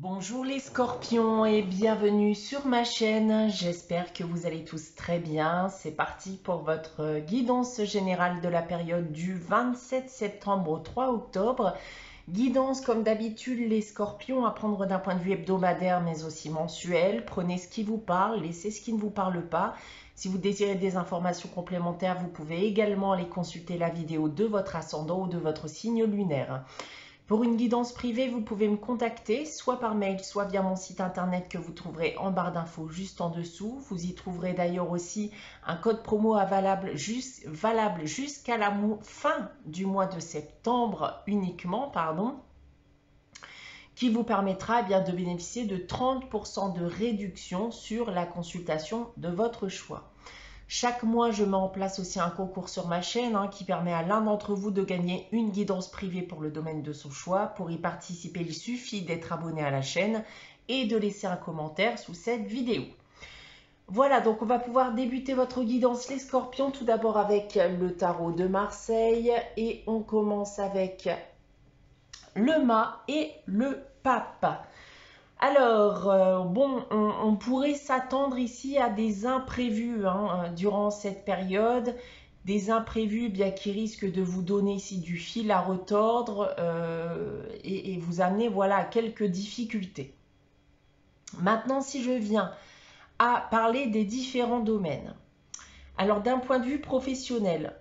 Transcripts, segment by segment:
Bonjour les scorpions et bienvenue sur ma chaîne. J'espère que vous allez tous très bien. C'est parti pour votre guidance générale de la période du 27 septembre au 3 octobre. Guidance comme d'habitude les scorpions à prendre d'un point de vue hebdomadaire mais aussi mensuel. Prenez ce qui vous parle, laissez ce qui ne vous parle pas. Si vous désirez des informations complémentaires, vous pouvez également aller consulter la vidéo de votre ascendant ou de votre signe lunaire. Pour une guidance privée, vous pouvez me contacter soit par mail, soit via mon site internet que vous trouverez en barre d'infos juste en dessous. Vous y trouverez d'ailleurs aussi un code promo valable jusqu'à la fin du mois de septembre uniquement, qui vous permettra de bénéficier de 30% de réduction sur la consultation de votre choix. Chaque mois, je mets en place aussi un concours sur ma chaîne qui permet à l'un d'entre vous de gagner une guidance privée pour le domaine de son choix. Pour y participer, il suffit d'être abonné à la chaîne et de laisser un commentaire sous cette vidéo. Voilà, donc on va pouvoir débuter votre guidance les scorpions, tout d'abord avec le tarot de Marseille et on commence avec le mât et le pape. Alors, on pourrait s'attendre ici à des imprévus durant cette période, des imprévus qui risquent de vous donner ici du fil à retordre et vous amener à quelques difficultés. Maintenant, si je viens à parler des différents domaines. Alors, d'un point de vue professionnel,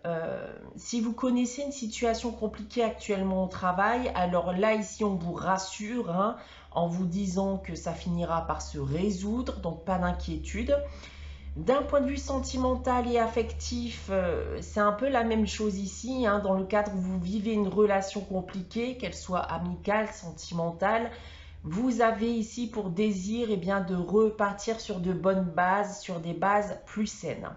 si vous connaissez une situation compliquée actuellement au travail, alors là, ici, on vous rassure en vous disant que ça finira par se résoudre, donc pas d'inquiétude. D'un point de vue sentimental et affectif, c'est un peu la même chose ici, dans le cadre où vous vivez une relation compliquée, qu'elle soit amicale, sentimentale. Vous avez ici pour désir de repartir sur de bonnes bases, sur des bases plus saines.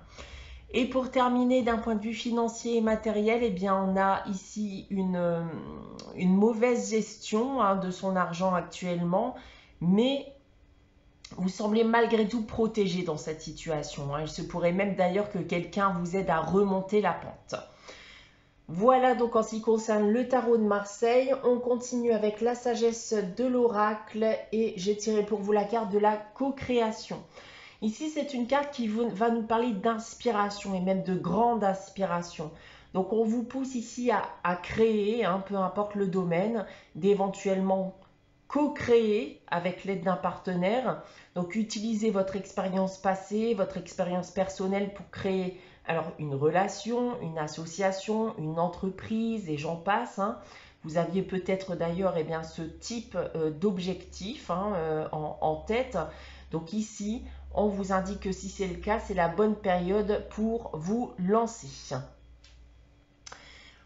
Et pour terminer, d'un point de vue financier et matériel, on a ici une mauvaise gestion de son argent actuellement, mais vous semblez malgré tout protégé dans cette situation. Il se pourrait même d'ailleurs que quelqu'un vous aide à remonter la pente. Voilà donc en ce qui concerne le tarot de Marseille. On continue avec la sagesse de l'oracle et j'ai tiré pour vous la carte de la co-création. Ici, c'est une carte qui va nous parler d'inspiration et même de grande inspiration. Donc, on vous pousse ici à créer, peu importe le domaine, d'éventuellement co-créer avec l'aide d'un partenaire. Donc, utilisez votre expérience passée, votre expérience personnelle pour créer une relation, une association, une entreprise et j'en passe. Vous aviez peut-être d'ailleurs ce type d'objectif en tête. Donc ici, on vous indique que si c'est le cas, c'est la bonne période pour vous lancer.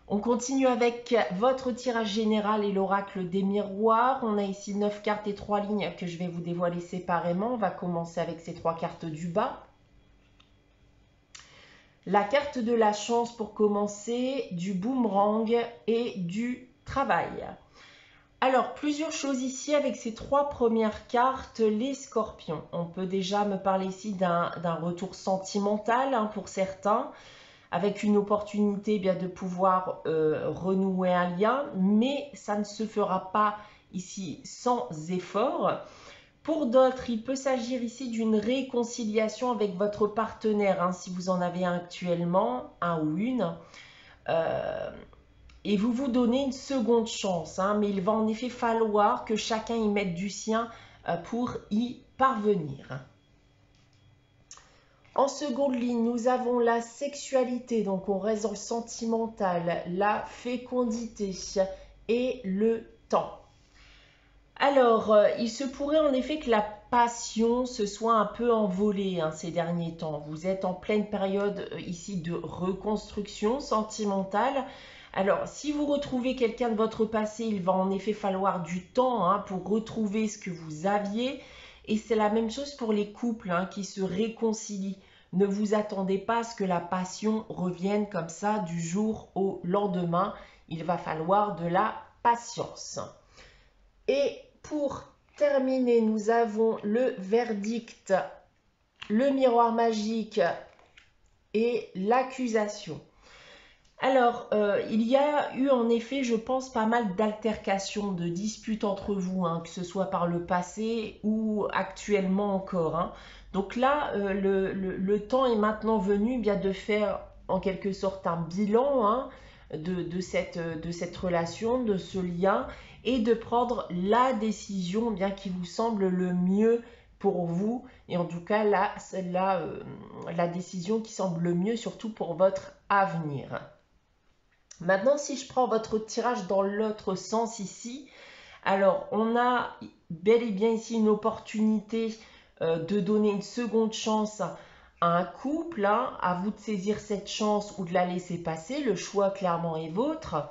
On continue avec votre tirage général et l'oracle des miroirs. On a ici 9 cartes et 3 lignes que je vais vous dévoiler séparément. On va commencer avec ces 3 cartes du bas. La carte de la chance pour commencer, du boomerang et du travail. Alors, plusieurs choses ici avec ces 3 premières cartes, les scorpions. On peut déjà me parler ici d'un retour sentimental pour certains, avec une opportunité de pouvoir renouer un lien, mais ça ne se fera pas ici sans effort. Pour d'autres, il peut s'agir ici d'une réconciliation avec votre partenaire, si vous en avez un actuellement, un ou une. Et vous vous donnez une seconde chance, mais il va en effet falloir que chacun y mette du sien pour y parvenir. En seconde ligne, nous avons la sexualité, donc on reste dans le sentimental, la fécondité et le temps. Alors, il se pourrait en effet que la passion se soit un peu envolée ces derniers temps. Vous êtes en pleine période ici de reconstruction sentimentale. Alors, si vous retrouvez quelqu'un de votre passé, il va en effet falloir du temps pour retrouver ce que vous aviez. Et c'est la même chose pour les couples qui se réconcilient. Ne vous attendez pas à ce que la passion revienne comme ça du jour au lendemain. Il va falloir de la patience. Et pour terminer, nous avons le verdict, le miroir magique et l'accusation. Alors, il y a eu en effet, je pense, pas mal d'altercations, de disputes entre vous, hein, que ce soit par le passé ou actuellement encore, hein. Donc là, le temps est maintenant venu bien de faire en quelque sorte un bilan, hein, de cette relation, de ce lien, et de prendre la décision bien qui vous semble le mieux pour vous. Et en tout cas, là, celle-là, la décision qui semble le mieux, surtout pour votre avenir. Maintenant, si je prends votre tirage dans l'autre sens ici, alors on a bel et bien ici une opportunité de donner une seconde chance à un couple, hein. À vous de saisir cette chance ou de la laisser passer. Le choix clairement est vôtre.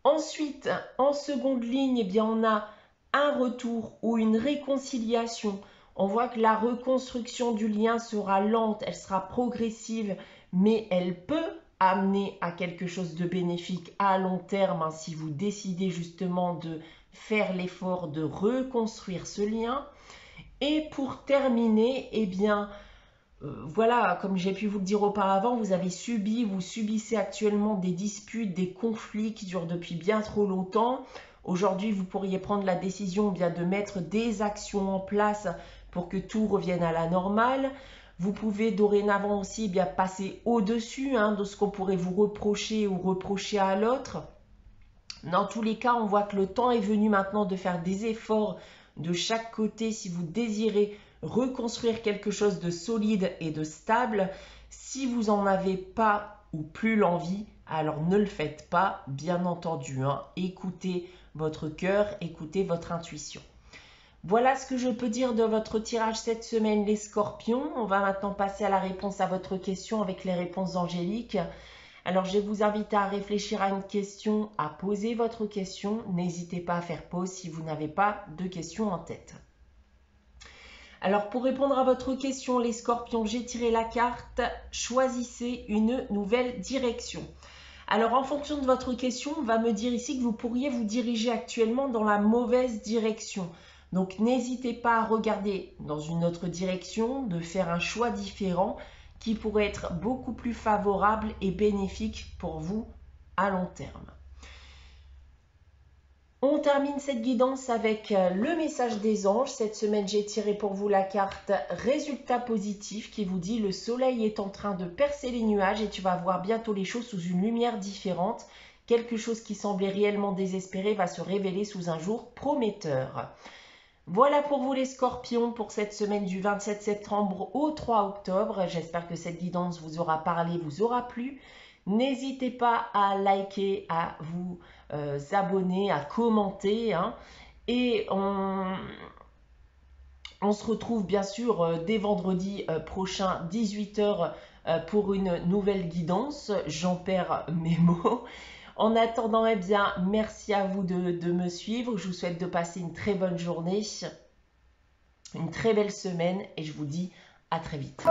Ensuite, en seconde ligne, eh bien, on a un retour ou une réconciliation. On voit que la reconstruction du lien sera lente, elle sera progressive, mais elle peut amener à quelque chose de bénéfique à long terme, hein, si vous décidez justement de faire l'effort de reconstruire ce lien. Et pour terminer, eh bien, voilà, comme j'ai pu vous le dire auparavant, vous subissez actuellement des disputes, des conflits qui durent depuis bien trop longtemps. Aujourd'hui, vous pourriez prendre la décision bien de mettre des actions en place pour que tout revienne à la normale. Vous pouvez dorénavant aussi bien passer au-dessus, hein, de ce qu'on pourrait vous reprocher ou reprocher à l'autre. Dans tous les cas, on voit que le temps est venu maintenant de faire des efforts de chaque côté si vous désirez reconstruire quelque chose de solide et de stable. Si vous n'en avez pas ou plus l'envie, alors ne le faites pas, bien entendu, hein. Écoutez votre cœur, écoutez votre intuition. Voilà ce que je peux dire de votre tirage cette semaine, les scorpions. On va maintenant passer à la réponse à votre question avec les réponses angéliques. Alors, je vais vous inviter à réfléchir à une question, à poser votre question. N'hésitez pas à faire pause si vous n'avez pas de question en tête. Alors, pour répondre à votre question, les scorpions, j'ai tiré la carte « Choisissez une nouvelle direction ». Alors, en fonction de votre question, on va me dire ici que vous pourriez vous diriger actuellement dans la mauvaise direction. Donc, n'hésitez pas à regarder dans une autre direction, de faire un choix différent qui pourrait être beaucoup plus favorable et bénéfique pour vous à long terme. On termine cette guidance avec le message des anges. Cette semaine, j'ai tiré pour vous la carte résultat positif qui vous dit le soleil est en train de percer les nuages et tu vas voir bientôt les choses sous une lumière différente. Quelque chose qui semblait réellement désespéré va se révéler sous un jour prometteur. Voilà pour vous les scorpions pour cette semaine du 27 septembre au 3 octobre. J'espère que cette guidance vous aura parlé, vous aura plu. N'hésitez pas à liker, à vous abonner, à commenter, hein. Et on se retrouve bien sûr dès vendredi prochain 18 h pour une nouvelle guidance. J'en perds mes mots. En attendant, eh bien, merci à vous de me suivre. Je vous souhaite de passer une très bonne journée, une très belle semaine et je vous dis à très vite.